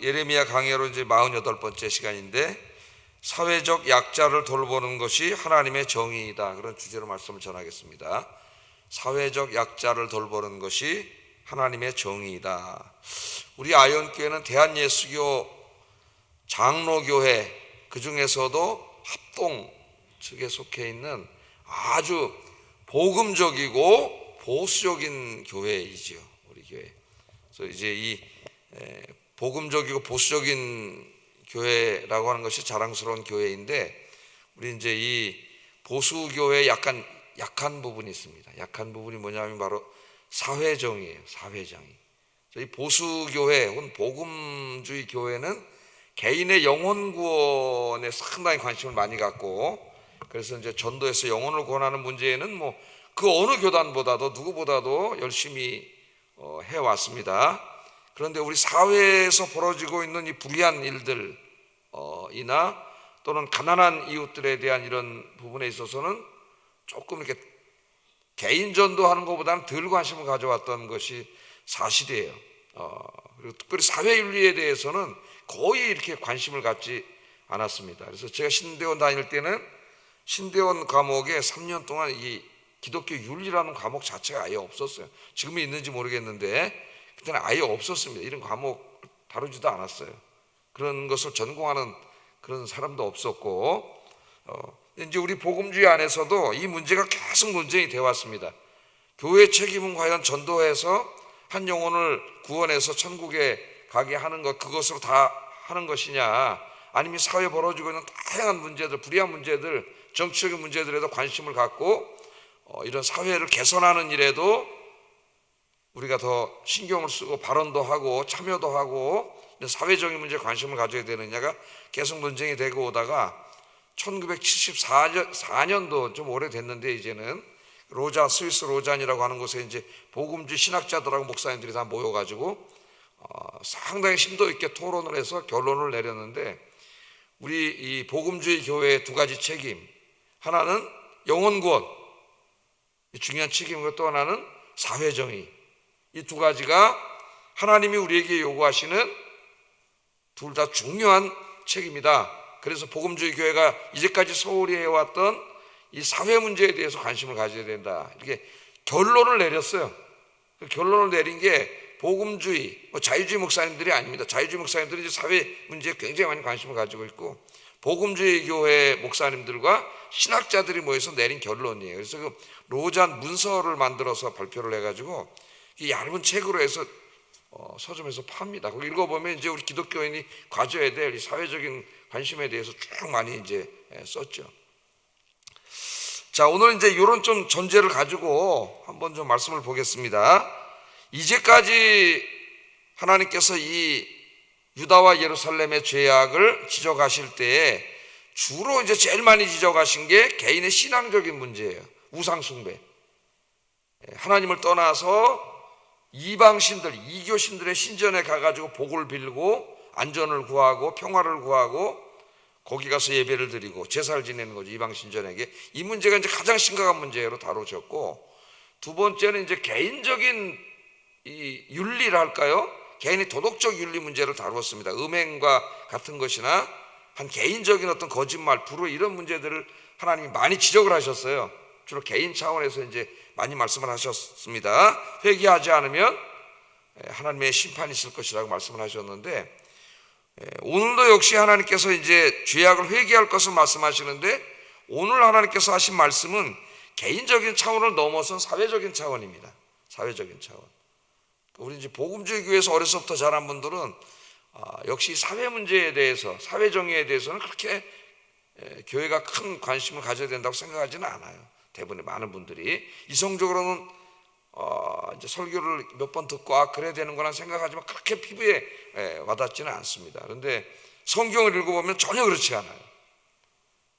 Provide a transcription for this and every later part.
예레미야 강해로 이제 48번째 시간인데, 사회적 약자를 돌보는 것이 하나님의 정의이다, 그런 주제로 말씀을 전하겠습니다. 사회적 약자를 돌보는 것이 하나님의 정의이다. 우리 아이언교회는 대한예수교 장로교회, 그 중에서도 합동 측에 속해 있는 아주 복음적이고 보수적인 교회이지요, 우리 교회. 그래서 이제 이 복음적이고 보수적인 교회라고 하는 것이 자랑스러운 교회인데, 우리 이제 이 보수 교회에 약한 부분이 있습니다. 약한 부분이 뭐냐면 바로 사회정의예요. 사회정의. 이 보수 교회 혹은 복음주의 교회는 개인의 영혼 구원에 상당히 관심을 많이 갖고, 그래서 이제 전도에서 영혼을 구원하는 문제에는 뭐 그 어느 교단보다도 누구보다도 열심히 해왔습니다. 그런데 우리 사회에서 벌어지고 있는 이 불의한 일들 이나 또는 가난한 이웃들에 대한 이런 부분에 있어서는 조금 이렇게 개인 전도하는 것보다는 덜 관심을 가져왔던 것이 사실이에요. 그리고 특별히 사회윤리에 대해서는 거의 이렇게 관심을 갖지 않았습니다. 그래서 제가 신대원 다닐 때는 신대원 과목에 3년 동안 이 기독교 윤리라는 과목 자체가 아예 없었어요. 지금은 있는지 모르겠는데 그때는 아예 없었습니다. 이런 과목 다루지도 않았어요. 그런 것을 전공하는 그런 사람도 없었고, 이제 우리 복음주의 안에서도 이 문제가 계속 논쟁이 되어 왔습니다. 교회 책임은 과연 전도해서 한 영혼을 구원해서 천국에 가게 하는 것, 그것으로 다 하는 것이냐, 아니면 사회에 벌어지고 있는 다양한 문제들, 불의한 문제들, 정치적인 문제들에도 관심을 갖고 이런 사회를 개선하는 일에도 우리가 더 신경을 쓰고 발언도 하고 참여도 하고 사회적인 문제에 관심을 가져야 되느냐가 계속 논쟁이 되고 오다가 1974년도 좀 오래됐는데, 이제는 로잔, 스위스 로잔이라고 하는 곳에 이제 복음주의 신학자들하고 목사님들이 다 모여가지고 상당히 심도 있게 토론을 해서 결론을 내렸는데, 우리 이 복음주의 교회의 두 가지 책임, 하나는 영혼 구원, 중요한 책임이고 또 하나는 사회정의, 이 두 가지가 하나님이 우리에게 요구하시는 둘 다 중요한 책임이다. 그래서 복음주의 교회가 이제까지 소홀히 해왔던 이 사회 문제에 대해서 관심을 가져야 된다, 이렇게 결론을 내렸어요. 그 결론을 내린 게 복음주의, 자유주의 목사님들이 아닙니다. 자유주의 목사님들이 이제 사회 문제에 굉장히 많이 관심을 가지고 있고, 복음주의 교회 목사님들과 신학자들이 모여서 내린 결론이에요. 그래서 그 로잔 문서를 만들어서 발표를 해가지고 이 얇은 책으로 해서 서점에서 팝니다. 거기 읽어보면 이제 우리 기독교인이 가져야 될 이 사회적인 관심에 대해서 쭉 많이 이제 썼죠. 자, 오늘 이제 이런 좀 전제를 가지고 한번 좀 말씀을 보겠습니다. 이제까지 하나님께서 이 유다와 예루살렘의 죄악을 지적하실 때에 주로 이제 제일 많이 지적하신 게 개인의 신앙적인 문제예요. 우상숭배. 하나님을 떠나서 이방신들, 이교신들의 신전에 가가지고 복을 빌고 안전을 구하고 평화를 구하고 거기 가서 예배를 드리고 제사를 지내는 거죠, 이방신전에게. 이 문제가 이제 가장 심각한 문제로 다뤄졌고, 두 번째는 이제 개인적인 이 윤리랄까요? 개인의 도덕적 윤리 문제를 다루었습니다. 음행과 같은 것이나 한 개인적인 어떤 거짓말, 불의, 이런 문제들을 하나님이 많이 지적을 하셨어요. 주로 개인 차원에서 이제 많이 말씀을 하셨습니다. 회개하지 않으면 하나님의 심판이 있을 것이라고 말씀을 하셨는데, 오늘도 역시 하나님께서 이제 죄악을 회개할 것을 말씀하시는데, 오늘 하나님께서 하신 말씀은 개인적인 차원을 넘어선 사회적인 차원입니다. 사회적인 차원. 우리 이제 복음주의 교회에서 어려서부터 자란 분들은 역시 사회 문제에 대해서, 사회 정의에 대해서는 그렇게 교회가 큰 관심을 가져야 된다고 생각하지는 않아요. 대부분의 많은 분들이 이성적으로는 이제 설교를 몇 번 듣고 그래야 되는 거란 생각하지만 그렇게 피부에 와닿지는 않습니다. 그런데 성경을 읽어보면 전혀 그렇지 않아요.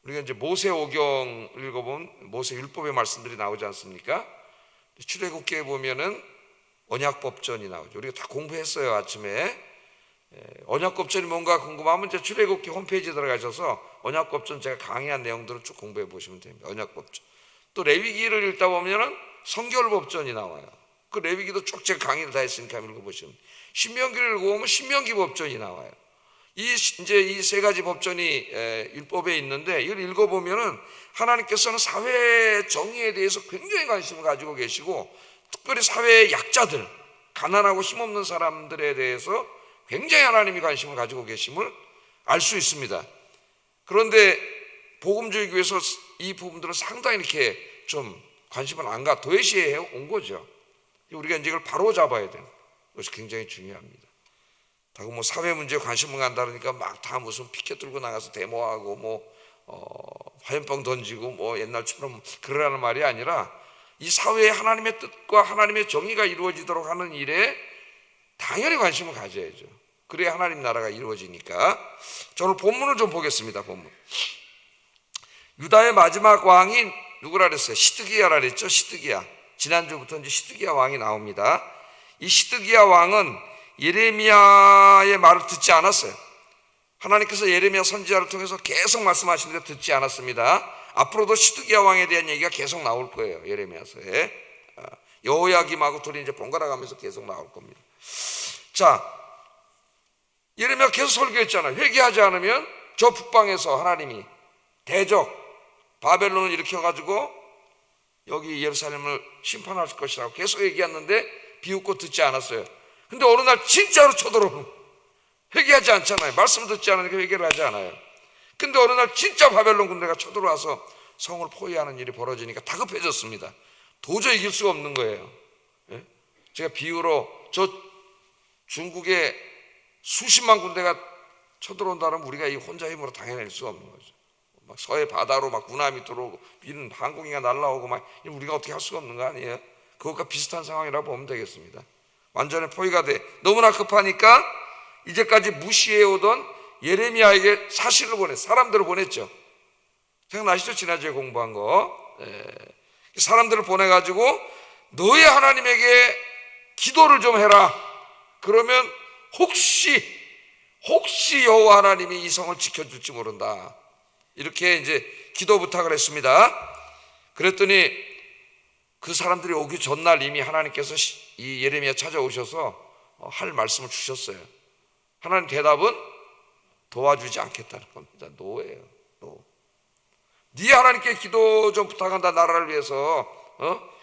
우리가 이제 모세오경을 읽어보면 모세 율법의 말씀들이 나오지 않습니까? 출애굽기에 보면은 언약법전이 나오죠. 우리가 다 공부했어요, 아침에. 언약법전이 뭔가 궁금하면 이제 출애굽기 홈페이지에 들어가셔서 언약법전 제가 강의한 내용들을 쭉 공부해 보시면 됩니다. 언약법전. 또 레위기를 읽다 보면은 성결법전이 나와요. 그 레위기도 쭉 제가 강의를 다 했으니까 읽어보시면 신명기를 읽어보면 신명기 법전이 나와요. 이제 이 세 가지 법전이 율법에 있는데 이걸 읽어보면은 하나님께서는 사회 정의에 대해서 굉장히 관심을 가지고 계시고 특별히 사회의 약자들, 가난하고 힘없는 사람들에 대해서 굉장히 하나님이 관심을 가지고 계심을 알 수 있습니다. 그런데 복음주의 교회에서 이 부분들을 상당히 이렇게 좀 관심을 안 도외시해 온 거죠. 우리가 이제 이걸 바로 잡아야 되는 것이 굉장히 중요합니다. 다고 뭐 사회 문제에 관심을 간다 그러니까 막 다 무슨 피켓 들고 나가서 데모하고 화염병 던지고 옛날처럼 그러라는 말이 아니라 이 사회에 하나님의 뜻과 하나님의 정의가 이루어지도록 하는 일에 당연히 관심을 가져야죠. 그래야 하나님 나라가 이루어지니까. 저는 본문을 좀 보겠습니다. 본문. 유다의 마지막 왕이 누구라 그랬어요? 시드기야라 그랬죠. 시드기야. 지난주부터 이제 시드기야 왕이 나옵니다. 이 시드기야 왕은 예레미야의 말을 듣지 않았어요. 하나님께서 예레미야 선지자를 통해서 계속 말씀하시는데 듣지 않았습니다. 앞으로도 시드기야 왕에 대한 얘기가 계속 나올 거예요. 예레미야서에 여호야김하고 둘이 이제 번갈아 가면서 계속 나올 겁니다. 자, 예레미야 계속 설교했잖아요. 회개하지 않으면 저 북방에서 하나님이 대적 바벨론을 일으켜가지고 여기 예루살렘을 심판할 것이라고 계속 얘기했는데 비웃고 듣지 않았어요. 근데 어느 날 진짜로 쳐들어오는, 회개하지 않잖아요. 말씀 듣지 않으니까 회개를 하지 않아요. 근데 어느 날 진짜 바벨론 군대가 쳐들어와서 성을 포위하는 일이 벌어지니까 다급해졌습니다. 도저히 이길 수가 없는 거예요. 제가 비유로 저 중국에 수십만 군대가 쳐들어온다면 우리가 이 혼자 힘으로 당해낼 수가 없는 거죠. 막 서해 바다로 막 군함이 들어오고 미는 항공기가 날라오고 막 우리가 어떻게 할 수가 없는 거 아니에요? 그것과 비슷한 상황이라고 보면 되겠습니다. 완전히 포위가 돼. 너무나 급하니까 이제까지 무시해오던 예레미야에게 사실을 사람들을 보냈죠. 생각나시죠? 지난주에 공부한 거. 사람들을 보내가지고 너의 하나님에게 기도를 좀 해라. 그러면 혹시 여호와 하나님이 이 성을 지켜줄지 모른다. 이렇게 이제 기도 부탁을 했습니다. 그랬더니 그 사람들이 오기 전날 이미 하나님께서 이 예레미야 찾아오셔서 할 말씀을 주셨어요. 하나님 대답은 도와주지 않겠다는 겁니다. 노예요. 노. 네 하나님께 기도 좀 부탁한다, 나라를 위해서.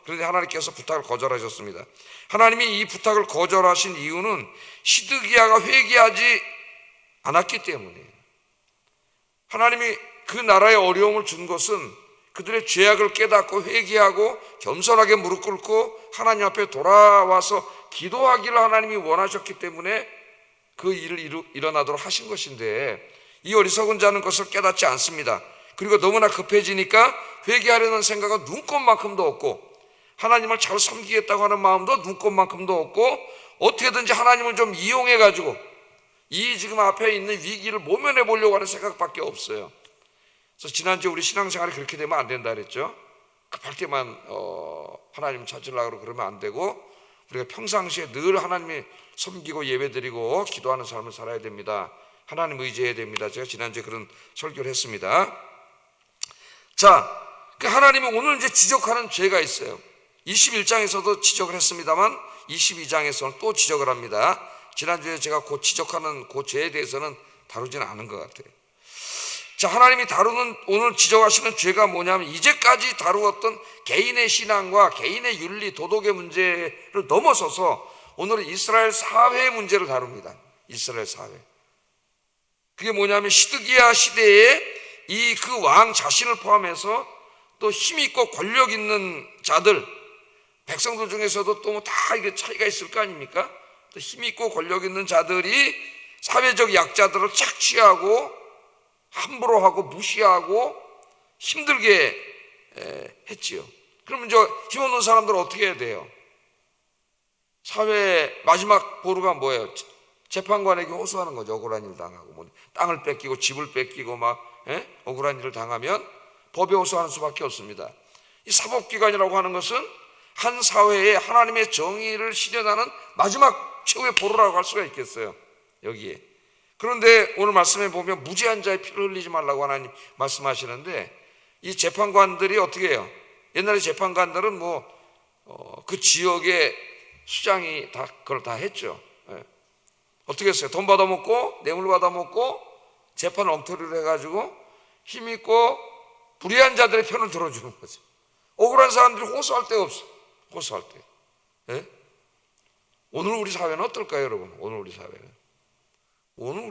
그런데 하나님께서 부탁을 거절하셨습니다. 하나님이 이 부탁을 거절하신 이유는 시드기야가 회개하지 않았기 때문이에요. 하나님이 그 나라에 어려움을 준 것은 그들의 죄악을 깨닫고 회개하고 겸손하게 무릎 꿇고 하나님 앞에 돌아와서 기도하기를 하나님이 원하셨기 때문에 그 일을 일어나도록 하신 것인데, 이 어리석은 자는 그것을 깨닫지 않습니다. 그리고 너무나 급해지니까 회개하려는 생각은 눈꼽만큼도 없고 하나님을 잘 섬기겠다고 하는 마음도 눈꼽만큼도 없고 어떻게든지 하나님을 좀 이용해가지고 이 지금 앞에 있는 위기를 모면해 보려고 하는 생각밖에 없어요. 그래서 지난주에 우리 신앙생활이 그렇게 되면 안 된다 그랬죠. 급할 때만 하나님 찾으려고 그러면 안 되고 우리가 평상시에 늘 하나님이 섬기고 예배드리고 기도하는 삶을 살아야 됩니다. 하나님 의지해야 됩니다. 제가 지난주에 그런 설교를 했습니다. 자, 그 하나님이 오늘 이제 지적하는 죄가 있어요. 21장에서도 지적을 했습니다만 22장에서는 또 지적을 합니다. 지난주에 제가 그 지적하는 그 죄에 대해서는 다루지는 않은 것 같아요. 자, 하나님이 다루는 오늘 지적하시는 죄가 뭐냐면 이제까지 다루었던 개인의 신앙과 개인의 윤리, 도덕의 문제를 넘어서서 오늘은 이스라엘 사회의 문제를 다룹니다. 이스라엘 사회. 그게 뭐냐면 시드기야 시대에 이 그 왕 자신을 포함해서 또 힘 있고 권력 있는 자들, 백성들 중에서도 또 뭐 다 이게 차이가 있을 거 아닙니까? 또 힘 있고 권력 있는 자들이 사회적 약자들을 착취하고 함부로 하고 무시하고 힘들게 했지요. 그러면 힘없는 사람들은 어떻게 해야 돼요? 사회 마지막 보루가 뭐예요? 재판관에게 호소하는 거죠. 억울한 일 당하고 뭐 땅을 뺏기고 집을 뺏기고 막 억울한 일을 당하면 법에 호소하는 수밖에 없습니다. 이 사법기관이라고 하는 것은 한 사회에 하나님의 정의를 실현하는 마지막 최후의 보루라고 할 수가 있겠어요. 여기에. 그런데 오늘 말씀에 보면 무죄한 자의 피를 흘리지 말라고 하나님 말씀하시는데 이 재판관들이 어떻게 해요? 옛날에 재판관들은 그 지역에 수장이 다 그걸 다 했죠. 예. 어떻게 했어요? 돈 받아먹고 뇌물 받아먹고 재판 엉터리를 해가지고 힘있고 불의한 자들의 편을 들어주는 거죠. 억울한 사람들이 호소할 데가 없어. 호소할 때. 예? 오늘 우리 사회는 어떨까요, 여러분? 오늘 우리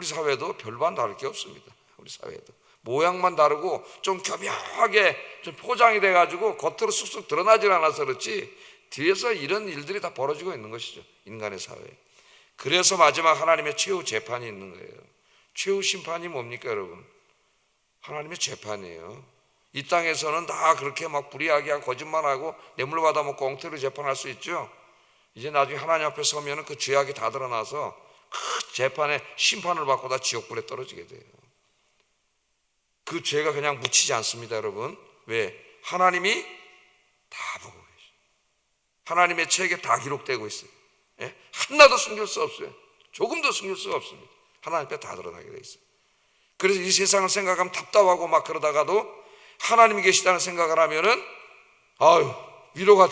사회도 별반 다를 게 없습니다. 우리 사회도 모양만 다르고 좀 교묘하게 좀 포장이 돼가지고 겉으로 쑥쑥 드러나질 않아서 그렇지 뒤에서 이런 일들이 다 벌어지고 있는 것이죠. 인간의 사회에. 그래서 마지막 하나님의 최후 재판이 있는 거예요. 최후 심판이 뭡니까, 여러분? 하나님의 재판이에요. 이 땅에서는 다 그렇게 막 불의하게 하고 거짓말하고 뇌물 받아먹고 엉터리 재판할 수 있죠. 이제 나중에 하나님 앞에 서면은 그 죄악이 다 드러나서 그 재판에 심판을 받고 다 지옥불에 떨어지게 돼요. 그 죄가 그냥 묻히지 않습니다, 여러분. 왜? 하나님이 다 보고 계셔요. 하나님의 책에 다 기록되고 있어요. 예? 하나도 숨길 수 없어요. 조금도 숨길 수가 없습니다. 하나님 앞에 다 드러나게 돼 있어요. 그래서 이 세상을 생각하면 답답하고 막 그러다가도 하나님이 계시다는 생각을 하면은 아유 위로가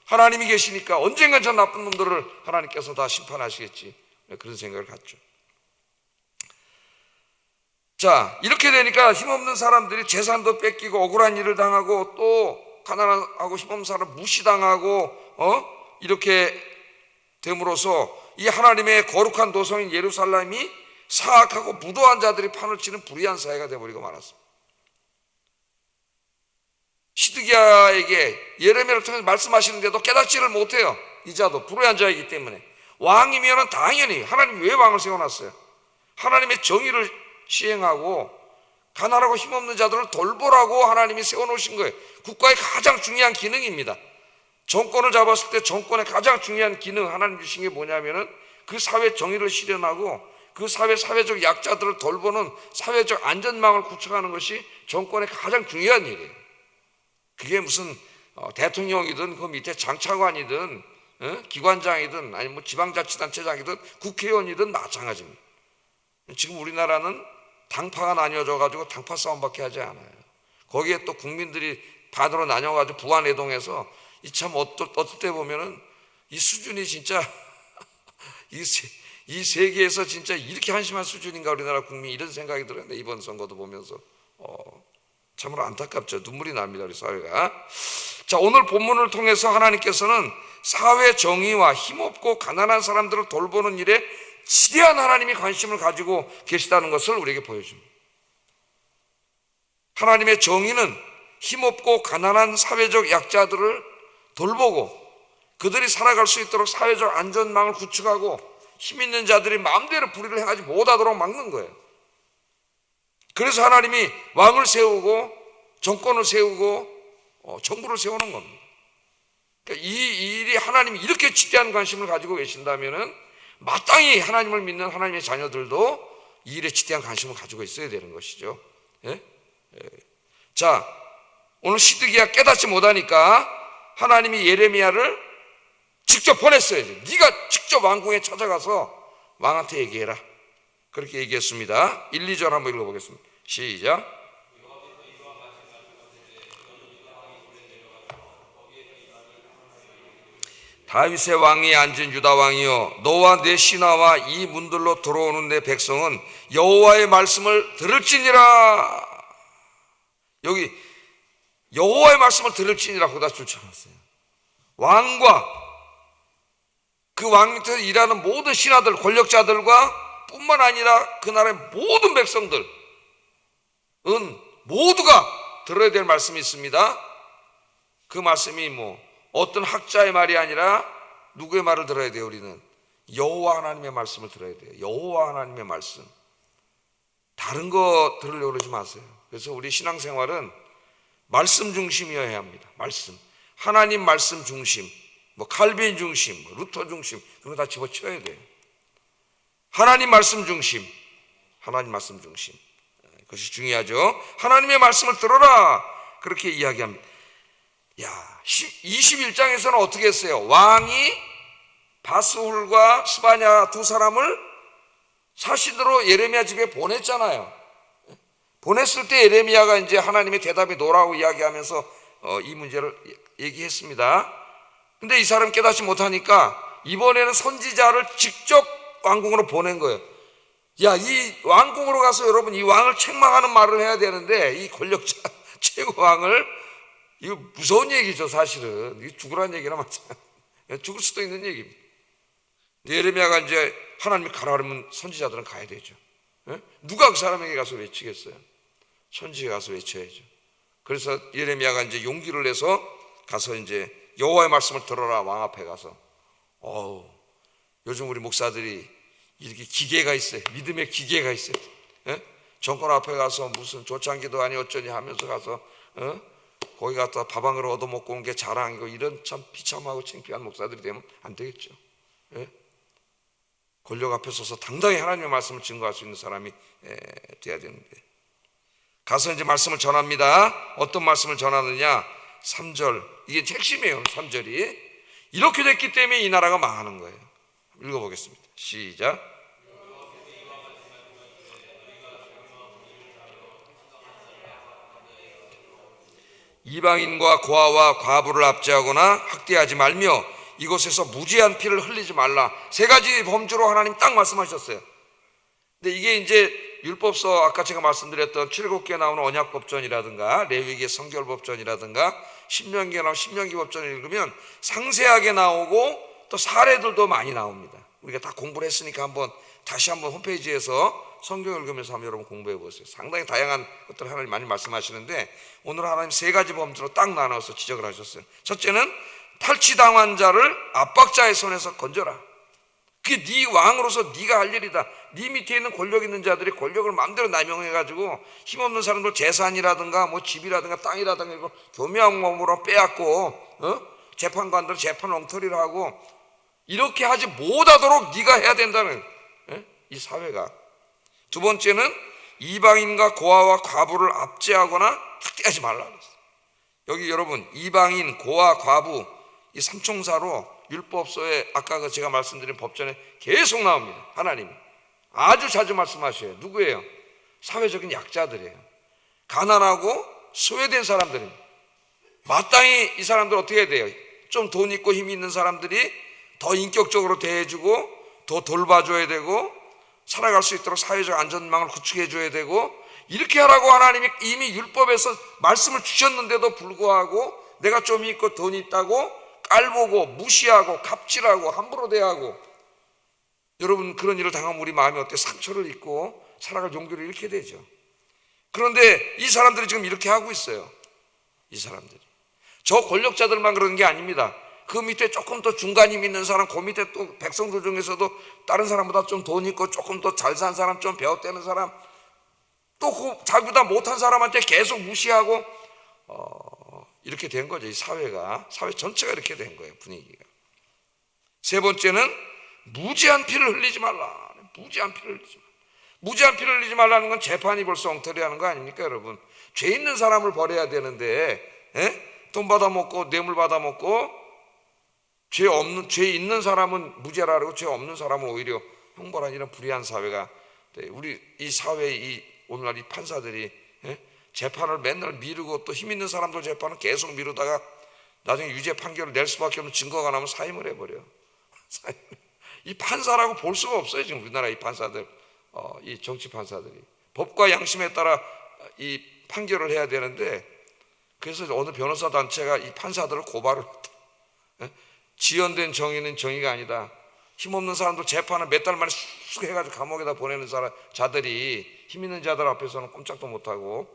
하나님이 계시니까 언젠간 저 나쁜 놈들을 하나님께서 다 심판하시겠지. 그런 생각을 갖죠. 자, 이렇게 되니까 힘없는 사람들이 재산도 뺏기고 억울한 일을 당하고 또 가난하고 힘없는 사람 무시당하고 이렇게 됨으로써 이 하나님의 거룩한 도성인 예루살렘이 사악하고 무도한 자들이 판을 치는 불의한 사회가 되어버리고 말았습니다. 시드기야에게 예레미야를 통해서 말씀하시는데도 깨닫지를 못해요. 이자도 불의한 자이기 때문에. 왕이면 당연히 하나님이 왜 왕을 세워놨어요? 하나님의 정의를 시행하고 가난하고 힘없는 자들을 돌보라고 하나님이 세워놓으신 거예요. 국가의 가장 중요한 기능입니다. 정권을 잡았을 때 정권의 가장 중요한 기능 하나님 주신 게 뭐냐면은 그 사회 정의를 실현하고 그 사회적 약자들을 돌보는 사회적 안전망을 구축하는 것이 정권의 가장 중요한 일이에요. 그게 무슨 대통령이든 그 밑에 장차관이든 기관장이든 아니면 뭐 지방자치단체장이든 국회의원이든 마찬가지입니다. 지금 우리나라는 당파가 나뉘어져 가지고 당파 싸움밖에 하지 않아요. 거기에 또 국민들이 반으로 나뉘어 가지고 부안해동해서 이 참 어떨 때 보면은 이 수준이 진짜 이 세계에서 진짜 이렇게 한심한 수준인가 우리나라 국민이 이런 생각이 들어요. 이번 선거도 보면서 참으로 안타깝죠. 눈물이 납니다, 우리 사회가. 자, 오늘 본문을 통해서 하나님께서는 사회 정의와 힘없고 가난한 사람들을 돌보는 일에 지대한 하나님이 관심을 가지고 계시다는 것을 우리에게 보여줍니다. 하나님의 정의는 힘없고 가난한 사회적 약자들을 돌보고 그들이 살아갈 수 있도록 사회적 안전망을 구축하고 힘 있는 자들이 마음대로 불의를 행하지 못하도록 막는 거예요. 그래서 하나님이 왕을 세우고 정권을 세우고 정부를 세우는 겁니다. 그러니까 이 일이 하나님이 이렇게 지대한 관심을 가지고 계신다면은 마땅히 하나님을 믿는 하나님의 자녀들도 이 일에 지대한 관심을 가지고 있어야 되는 것이죠. 예? 자, 오늘 시드기야 깨닫지 못하니까 하나님이 예레미야를 직접 보냈어요. 네가 직접 왕궁에 찾아가서 왕한테 얘기해라. 그렇게 얘기했습니다. 1, 2절 한번 읽어보겠습니다. 시작. 다윗의 왕이 앉은 유다 왕이여, 너와 내 신하와 이 문들로 들어오는 내 백성은 여호와의 말씀을 들을지니라. 여기 여호와의 말씀을 들을지니라 거기다 줄쳐놨어요. 왕과 그 왕 밑에서 일하는 모든 신하들, 권력자들과 뿐만 아니라 그 나라의 모든 백성들은 모두가 들어야 될 말씀이 있습니다. 그 말씀이 어떤 학자의 말이 아니라 누구의 말을 들어야 돼요? 우리는 여호와 하나님의 말씀을 들어야 돼요. 여호와 하나님의 말씀. 다른 거 들으려고 그러지 마세요. 그래서 우리 신앙생활은 말씀 중심이어야 합니다. 말씀. 하나님 말씀 중심. 칼빈 중심, 루터 중심, 그런 거 다 집어치워야 돼요. 하나님 말씀 중심. 하나님 말씀 중심. 그것이 중요하죠. 하나님의 말씀을 들어라. 그렇게 이야기합니다. 21장에서는 어떻게 했어요? 왕이 바스훌과 스바냐 두 사람을 사신으로 예레미야 집에 보냈잖아요. 보냈을 때 예레미야가 이제 하나님의 대답이 노라고 이야기하면서 이 문제를 얘기했습니다. 근데 이 사람 깨닫지 못하니까 이번에는 선지자를 직접 왕궁으로 보낸 거예요. 야, 이 왕궁으로 가서 여러분 이 왕을 책망하는 말을 해야 되는데, 이 권력자 최고왕을, 이거 무서운 얘기죠. 사실은 이게 죽으라는 얘기나 마찬가지, 죽을 수도 있는 얘기입니다. 예레미야가 이제 하나님이 가라 그러면 선지자들은 가야 되죠. 누가 그 사람에게 가서 외치겠어요? 선지자가 가서 외쳐야죠. 그래서 예레미야가 이제 용기를 내서 가서 이제 여호와의 말씀을 들어라, 왕 앞에 가서. 요즘 우리 목사들이 이렇게 기계가 있어요. 믿음의 기계가 있어요. 정권 앞에 가서 무슨 조창기도 아니 어쩌니 하면서 가서 거기 갔다 밥 한 그릇 얻어먹고 온 게 자랑이고, 이런 참 비참하고 창피한 목사들이 되면 안 되겠죠. 권력 앞에 서서 당당히 하나님의 말씀을 증거할 수 있는 사람이 돼야 되는데, 가서 이제 말씀을 전합니다. 어떤 말씀을 전하느냐? 3절, 이게 핵심이에요. 3절이 이렇게 됐기 때문에 이 나라가 망하는 거예요. 읽어보겠습니다. 시작. 이방인과 고아와 과부를 압제하거나 학대하지 말며 이곳에서 무지한 피를 흘리지 말라. 세 가지 범주로 하나님 딱 말씀하셨어요. 근데 이게 이제 율법서, 아까 제가 말씀드렸던 출애굽기에 나오는 언약법전이라든가 레위기의 성결법전이라든가 신명기에 나오는 신명기법전을 읽으면 상세하게 나오고 또 사례들도 많이 나옵니다. 우리가 다 공부를 했으니까 다시 한번 홈페이지에서 성경 읽으면서 한번 여러분 공부해 보세요. 상당히 다양한 것들을 하나님 많이 말씀하시는데, 오늘 하나님 세 가지 범주로 딱 나눠서 지적을 하셨어요. 첫째는 탈취당한 자를 압박자의 손에서 건져라. 그게 네 왕으로서 네가 할 일이다. 네 밑에 있는 권력 있는 자들이 권력을 마음대로 남용해가지고 힘없는 사람들 재산이라든가 뭐 집이라든가 땅이라든가 이거 교묘한 몸으로 빼앗고 재판관들 재판 엉터리를 하고, 이렇게 하지 못하도록 네가 해야 된다는 이 사회가. 두 번째는 이방인과 고아와 과부를 압제하거나 학대하지 말라 그랬어요. 여기 여러분 이방인, 고아, 과부 이 삼총사로 율법서에 아까 제가 말씀드린 법전에 계속 나옵니다. 하나님이 아주 자주 말씀하셔요. 누구예요? 사회적인 약자들이에요. 가난하고 소외된 사람들입니다. 마땅히 이 사람들 어떻게 해야 돼요? 좀 돈 있고 힘이 있는 사람들이 더 인격적으로 대해주고 더 돌봐줘야 되고 살아갈 수 있도록 사회적 안전망을 구축해 줘야 되고, 이렇게 하라고 하나님이 이미 율법에서 말씀을 주셨는데도 불구하고 내가 좀 있고 돈이 있다고 깔보고 무시하고 갑질하고 함부로 대하고, 여러분 그런 일을 당하면 우리 마음이 어때요? 상처를 입고 살아갈 용기를 잃게 되죠. 그런데 이 사람들이 지금 이렇게 하고 있어요. 이 사람들이 저 권력자들만 그러는 게 아닙니다. 그 밑에 조금 더 중간 힘 있는 사람, 그 밑에 또 백성들 중에서도 다른 사람보다 좀 돈 있고 조금 더 잘 산 사람, 좀 배웠다는 사람, 또 그 자기보다 못한 사람한테 계속 무시하고 이렇게 된 거죠. 이 사회가, 사회 전체가 이렇게 된 거예요. 분위기가. 세 번째는 무지한 피를 흘리지 말라. 무지한 피를 흘리지 말라. 무지한 피를 흘리지 말라는 건 재판이 벌써 엉터리하는 거 아닙니까, 여러분? 죄 있는 사람을 벌여야 되는데 돈 받아먹고 뇌물 받아먹고 죄 있는 사람은 무죄라 그러고 죄 없는 사람은 오히려 형벌한 이런 불의한 사회가 돼. 우리 이 사회 오늘날 이 판사들이 재판을 맨날 미루고 또 힘 있는 사람들 재판을 계속 미루다가 나중에 유죄 판결을 낼 수밖에 없는 증거가 나면 사임을 해버려. 이 판사라고 볼 수가 없어요. 지금 우리나라 이 판사들, 이 정치 판사들이 법과 양심에 따라 이 판결을 해야 되는데, 그래서 어느 변호사 단체가 이 판사들을 고발을 했다. 지연된 정의는 정의가 아니다. 힘없는 사람들 재판을 몇 달 만에 쑥 해가지고 감옥에다 보내는 자들이 힘 있는 자들 앞에서는 꼼짝도 못하고,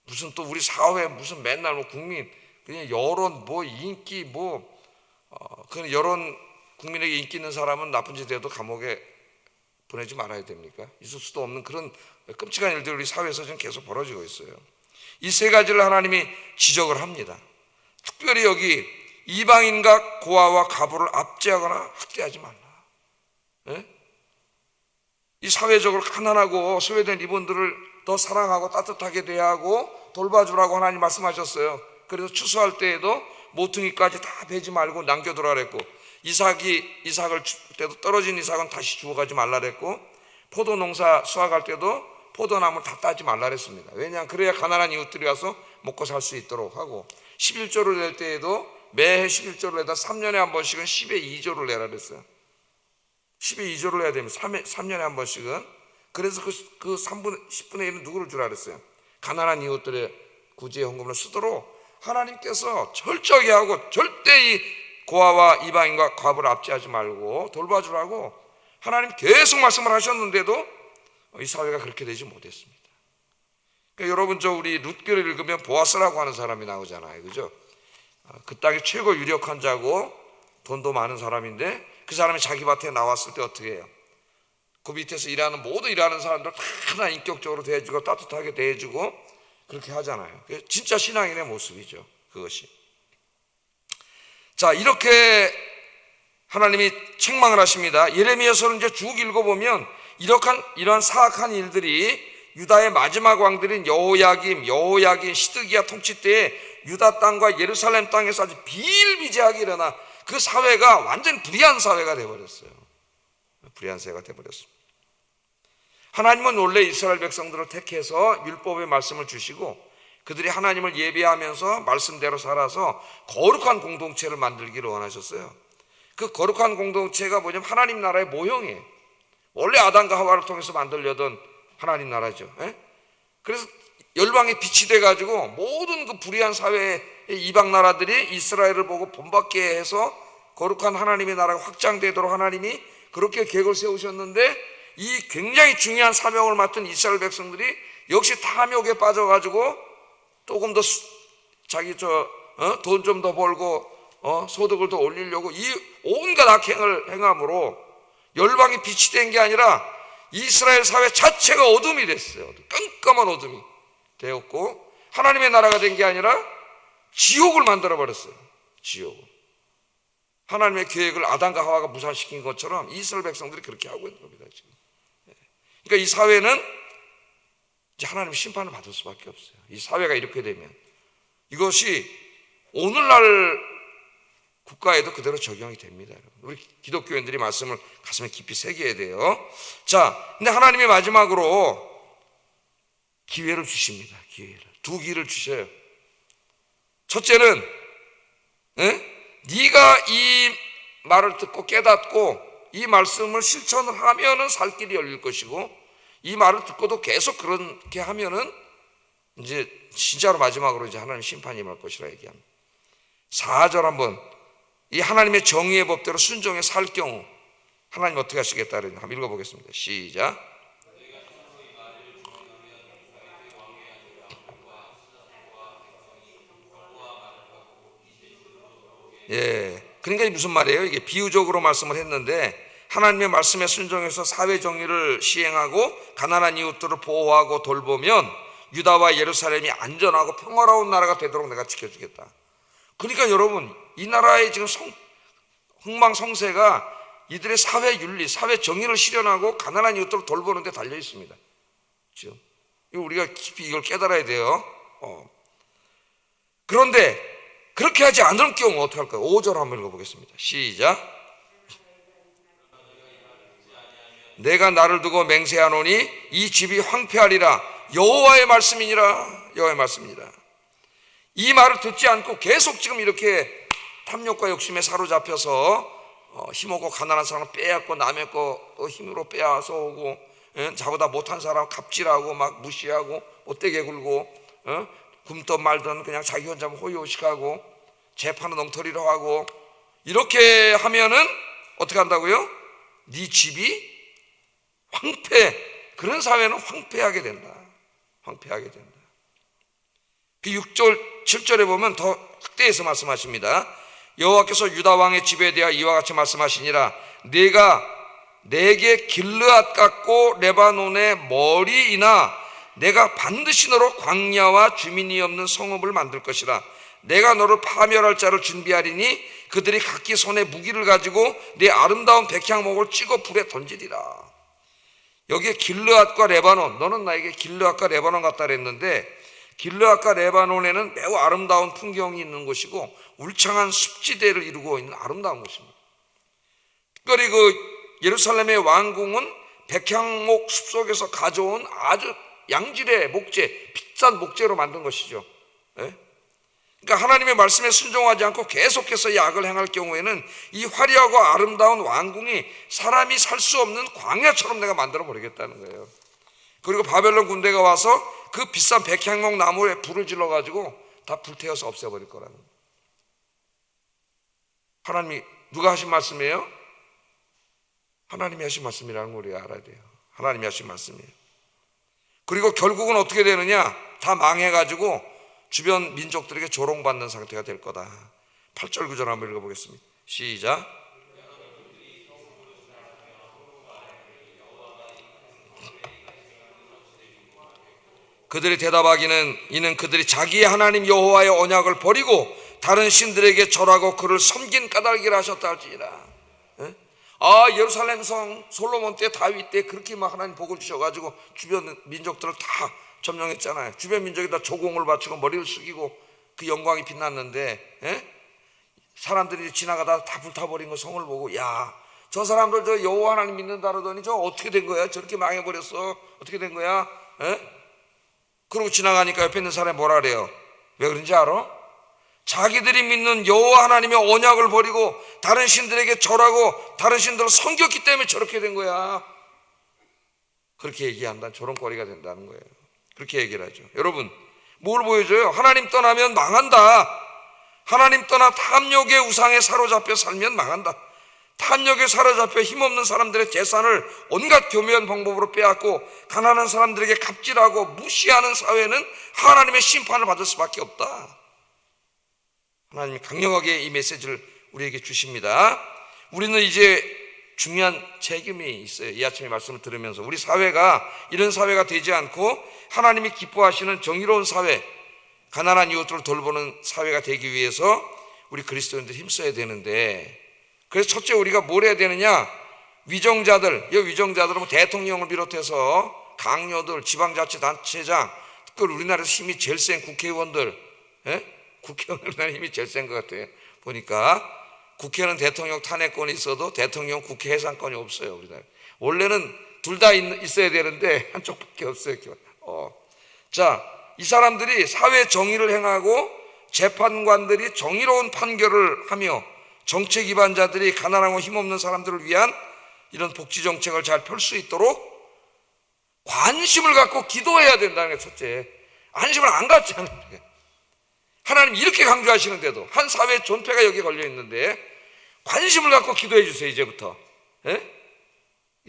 무슨 또 우리 사회 무슨 맨날 뭐 국민 그냥 여론 뭐 인기 그런 여론 국민에게 인기 있는 사람은 나쁜 짓 해도 감옥에 보내지 말아야 됩니까? 있을 수도 없는 그런 끔찍한 일들이 우리 사회에서 지금 계속 벌어지고 있어요. 이 세 가지를 하나님이 지적을 합니다. 특별히 여기 이방인과 고아와 과부를 압제하거나 학대하지 말라. 이 사회적으로 가난하고 소외된 이분들을 더 사랑하고 따뜻하게 대하고 돌봐주라고 하나님 말씀하셨어요. 그래서 추수할 때에도 모퉁이까지 다 베지 말고 남겨두라 그랬고, 이삭을 줄 때도 떨어진 이삭은 다시 주워가지 말라 그랬고, 포도 농사 수확할 때도 포도나무를 다 따지 말라 그랬습니다. 왜냐하면 그래야 가난한 이웃들이 와서 먹고 살 수 있도록 하고, 11조를 낼 때에도 매해 11조를 내다 3년에 한 번씩은 10의 2조를 내라 그랬어요. 10의 2조를 내야 되면 3년에 한 번씩은. 그래서 그 10분의 1은 누구를 주라 그랬어요? 가난한 이웃들의 구제의 헌금을 쓰도록 하나님께서 철저하게 하고 절대 이 고아와 이방인과 과부를 압제하지 말고 돌봐주라고 하나님 계속 말씀을 하셨는데도 이 사회가 그렇게 되지 못했습니다. 그러니까 여러분, 우리 룻기를 읽으면 보아스라고 하는 사람이 나오잖아요, 그죠? 그 땅의 최고 유력한 자고 돈도 많은 사람인데 그 사람이 자기 밭에 나왔을 때 어떻게 해요? 그 밑에서 모두 일하는 사람들 다 인격적으로 대해주고 따뜻하게 대해주고 그렇게 하잖아요. 진짜 신앙인의 모습이죠, 그것이. 자, 이렇게 하나님이 책망을 하십니다. 예레미야서는 이제 쭉 읽어보면 이러한 사악한 일들이 유다의 마지막 왕들인 여호야김, 시드기야 통치 때에 유다 땅과 예루살렘 땅에서 아주 비일비재하게 일어나 그 사회가 완전 불의한 사회가 되어버렸어요. 불의한 사회가 되어버렸습니다. 하나님은 원래 이스라엘 백성들을 택해서 율법의 말씀을 주시고 그들이 하나님을 예배하면서 말씀대로 살아서 거룩한 공동체를 만들기를 원하셨어요. 그 거룩한 공동체가 뭐냐면 하나님 나라의 모형이에요. 원래 아담과 하와를 통해서 만들려던 하나님 나라죠. 그래서 열방에 빛이 돼가지고 모든 그 불의한 사회의 이방 나라들이 이스라엘을 보고 본받게 해서 거룩한 하나님의 나라가 확장되도록 하나님이 그렇게 계획을 세우셨는데, 이 굉장히 중요한 사명을 맡은 이스라엘 백성들이 역시 탐욕에 빠져가지고 조금 더 자기 돈 좀 더 벌고 소득을 더 올리려고 이 온갖 악행을 행함으로 열방이 빛이 된 게 아니라 이스라엘 사회 자체가 어둠이 됐어요. 깜깜한 어둠이 되었고 하나님의 나라가 된 게 아니라 지옥을 만들어 버렸어요. 지옥. 하나님의 계획을 아담과 하와가 무산시킨 것처럼 이스라엘 백성들이 그렇게 하고 있는 겁니다, 지금. 그러니까 이 사회는 이제 하나님의 심판을 받을 수밖에 없어요. 이 사회가 이렇게 되면 이것이 오늘날 국가에도 그대로 적용이 됩니다. 우리 기독교인들이 말씀을 가슴에 깊이 새겨야 돼요. 자, 근데 하나님이 마지막으로 기회를 주십니다. 두 기회를 주셔요. 첫째는 네가 이 말을 듣고 깨닫고 이 말씀을 실천을 하면은 살 길이 열릴 것이고, 이 말을 듣고도 계속 그렇게 하면은 이제 진짜로 마지막으로 이제 하나님 심판이 임할 것이라 얘기합니다. 4절 한번, 이 하나님의 정의의 법대로 순종해 살 경우 하나님 어떻게 하시겠다 그랬나 한번 읽어보겠습니다. 시작. 그러니까 무슨 말이에요? 이게 비유적으로 말씀을 했는데, 하나님의 말씀에 순종해서 사회 정의를 시행하고 가난한 이웃들을 보호하고 돌보면 유다와 예루살렘이 안전하고 평화로운 나라가 되도록 내가 지켜주겠다. 그러니까 여러분, 이 나라의 지금 흥망성쇠가 이들의 사회 윤리, 사회 정의를 실현하고 가난한 이웃들을 돌보는 데 달려 있습니다. 지금 우리가 깊이 이걸 깨달아야 돼요. 그런데 그렇게 하지 않을 경우 어떻게 할까요? 5절 한번 읽어보겠습니다. 시작. 내가 나를 두고 맹세하노니 이 집이 황폐하리라. 여호와의 말씀이니라. 여호와의 말씀이니라. 이 말을 듣지 않고 계속 지금 이렇게 탐욕과 욕심에 사로잡혀서 힘없고 가난한 사람을 빼앗고 남의 거 힘으로 빼앗아 오고, 자보다 못한 사람 갑질하고 막 무시하고 못되게 굴고, 굶던 말든 그냥 자기 혼자 호의호식하고 재판은 엉터리로 하고, 이렇게 하면은 어떻게 한다고요? 네 집이 그런 사회는 황폐하게 된다. 황폐하게 된다. 그 6절 7절에 보면 더 확대해서 말씀하십니다. 여호와께서 유다 왕의 집에 대하여 이와 같이 말씀하시니라. 내가 내게 길르앗 같고 레바논의 머리이나 내가 반드시 너로 광야와 주민이 없는 성읍을 만들 것이라. 내가 너를 파멸할 자를 준비하리니 그들이 각기 손에 무기를 가지고 내 아름다운 백향목을 찍어 불에 던지리라. 여기에 길르앗과 레바논, 너는 나에게 길르앗과 레바논 같다 그랬는데, 길르앗과 레바논에는 매우 아름다운 풍경이 있는 곳이고 울창한 숲지대를 이루고 있는 아름다운 곳입니다. 특별히 그 예루살렘의 왕궁은 백향목 숲속에서 가져온 아주 양질의 목재, 비싼 목재로 만든 것이죠. 그러니까 하나님의 말씀에 순종하지 않고 계속해서 악을 행할 경우에는 이 화려하고 아름다운 왕궁이 사람이 살 수 없는 광야처럼 내가 만들어 버리겠다는 거예요. 그리고 바벨론 군대가 와서 그 비싼 백향목 나무에 불을 질러 가지고 다 불태워서 없애버릴 거라는 거예요. 하나님이 누가 하신 말씀이에요? 하나님이 하신 말씀이라는 걸 우리가 알아야 돼요. 하나님이 하신 말씀이에요. 그리고 결국은 어떻게 되느냐? 다 망해가지고 주변 민족들에게 조롱받는 상태가 될 거다. 8절 9절 한번 읽어보겠습니다. 시작. 그들이 대답하기는 이는 그들이 자기의 하나님 여호와의 언약을 버리고 다른 신들에게 절하고 그를 섬긴 까닭이라 하셨다 할지니라. 예루살렘 성 솔로몬 때 다윗 때 그렇게 막 하나님 복을 주셔가지고 주변 민족들을 다 점령했잖아요. 주변 민족이 다 조공을 바치고 머리를 숙이고 그 영광이 빛났는데 사람들이 지나가다 다 불타버린 거 성을 보고 야, 저 사람들 저 여호와 하나님 믿는다 그러더니 저 어떻게 된 거야? 저렇게 망해버렸어. 어떻게 된 거야? 그러고 지나가니까 옆에 있는 사람이 뭐라 그래요? 왜 그런지 알아? 자기들이 믿는 여호와 하나님의 언약을 버리고 다른 신들에게 절하고 다른 신들을 섬겼기 때문에 저렇게 된 거야. 그렇게 얘기한다. 조롱거리가 된다는 거예요. 그렇게 얘기를 하죠. 여러분, 뭘 보여줘요? 하나님 떠나면 망한다. 하나님 떠나 탐욕의 우상에 사로잡혀 살면 망한다. 탐욕에 사로잡혀 힘없는 사람들의 재산을 온갖 교묘한 방법으로 빼앗고 가난한 사람들에게 갑질하고 무시하는 사회는 하나님의 심판을 받을 수밖에 없다. 하나님이 강력하게 이 메시지를 우리에게 주십니다. 우리는 이제 중요한 책임이 있어요. 이 아침에 말씀을 들으면서 우리 사회가 이런 사회가 되지 않고 하나님이 기뻐하시는 정의로운 사회, 가난한 이웃들을 돌보는 사회가 되기 위해서 우리 그리스도인들이 힘써야 되는데, 그래서 첫째 우리가 뭘 해야 되느냐? 위정자들, 이 위정자들은 뭐 대통령을 비롯해서 강요들, 지방자치단체장, 특히 우리나라에서 힘이 제일 센 국회의원들, 국회의원들 힘이 제일 센 것 같아요. 보니까 국회는 대통령 탄핵권이 있어도 대통령 국회 해산권이 없어요. 우리나라 원래는 둘 다 있어야 되는데 한쪽밖에 없어요. 자, 이 사람들이 사회 정의를 행하고 재판관들이 정의로운 판결을 하며 정책 기반자들이 가난하고 힘없는 사람들을 위한 이런 복지 정책을 잘 펼 수 있도록 관심을 갖고 기도해야 된다는 게 첫째. 관심을 안 갖지 않아요. 하나님 이렇게 강조하시는데도 한 사회 존폐가 여기 걸려 있는데 관심을 갖고 기도해 주세요. 이제부터.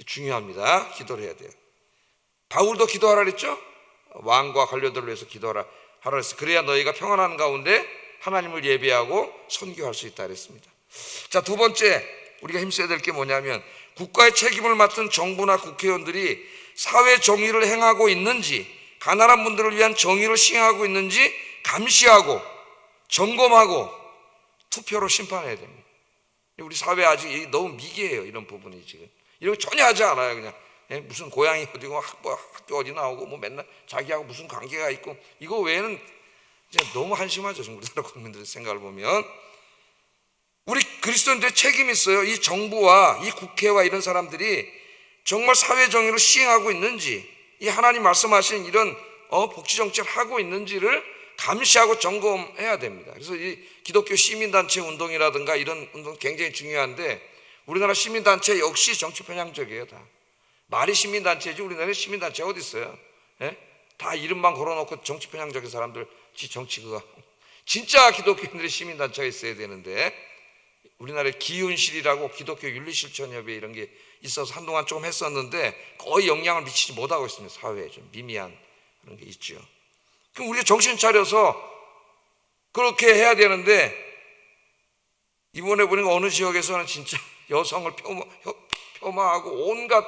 중요합니다. 기도를 해야 돼요. 바울도 기도하라 그랬죠? 왕과 관료들을 위해서 기도하라 그랬어요. 그래야 너희가 평안한 가운데 하나님을 예배하고 선교할 수 있다 그랬습니다. 자, 두 번째 우리가 힘써야 될 게 뭐냐면 국가의 책임을 맡은 정부나 국회의원들이 사회 정의를 행하고 있는지, 가난한 분들을 위한 정의를 시행하고 있는지 감시하고 점검하고 투표로 심판해야 됩니다. 우리 사회 아직 너무 미개해요. 이런 부분이 지금 이런 거 전혀 하지 않아요. 그냥 무슨 고향이 어디고 학교 어디 나오고 뭐 맨날 자기하고 무슨 관계가 있고, 이거 외에는 이제 너무 한심하죠. 지금 우리나라 국민들의 생각을 보면. 우리 그리스도인들의 책임이 있어요. 이 정부와 이 국회와 이런 사람들이 정말 사회 정의를 시행하고 있는지, 이 하나님 말씀하신 이런 복지 정책을 하고 있는지를 감시하고 점검해야 됩니다. 그래서 이 기독교 시민단체 운동이라든가 이런 운동 굉장히 중요한데 우리나라 시민단체 역시 정치 편향적이에요. 다 말이 시민단체지 우리나라에 시민단체가 어디 있어요? 다 이름만 걸어놓고 정치 편향적인 사람들 정치 그거. 진짜 기독교인들의 시민단체가 있어야 되는데 우리나라에 기윤실이라고 기독교 윤리실천협회 이런 게 있어서 한동안 조금 했었는데 거의 영향을 미치지 못하고 있습니다. 사회에 좀 미미한 그런 게 있죠. 그럼 우리가 정신 차려서 그렇게 해야 되는데 이번에 보니까 어느 지역에서는 진짜 여성을 폄하하고 온갖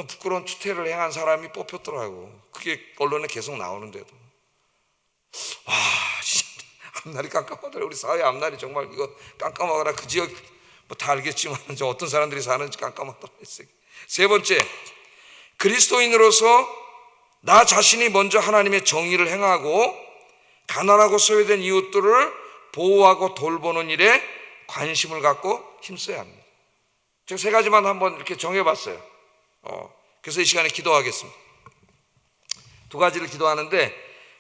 부끄러운 추태를 행한 사람이 뽑혔더라고. 그게 언론에 계속 나오는데도 와, 진짜 앞날이 깜깜하더라. 우리 사회 앞날이 정말 이거 깜깜하거나 그 지역 뭐 다 알겠지만 어떤 사람들이 사는지 깜깜하더라. 세 번째, 그리스도인으로서 나 자신이 먼저 하나님의 정의를 행하고 가난하고 소외된 이웃들을 보호하고 돌보는 일에 관심을 갖고 힘써야 합니다. 제가 세 가지만 한번 이렇게 정해봤어요. 그래서 이 시간에 기도하겠습니다. 두 가지를 기도하는데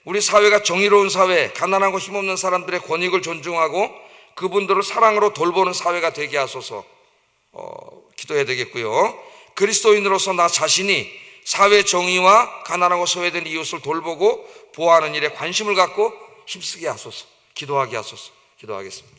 우리 사회가 정의로운 사회, 가난하고 힘없는 사람들의 권익을 존중하고 그분들을 사랑으로 돌보는 사회가 되게 하소서 기도해야 되겠고요. 그리스도인으로서 나 자신이 사회 정의와 가난하고 소외된 이웃을 돌보고 보호하는 일에 관심을 갖고 힘쓰게 하소서. 기도하게 하소서. 기도하겠습니다.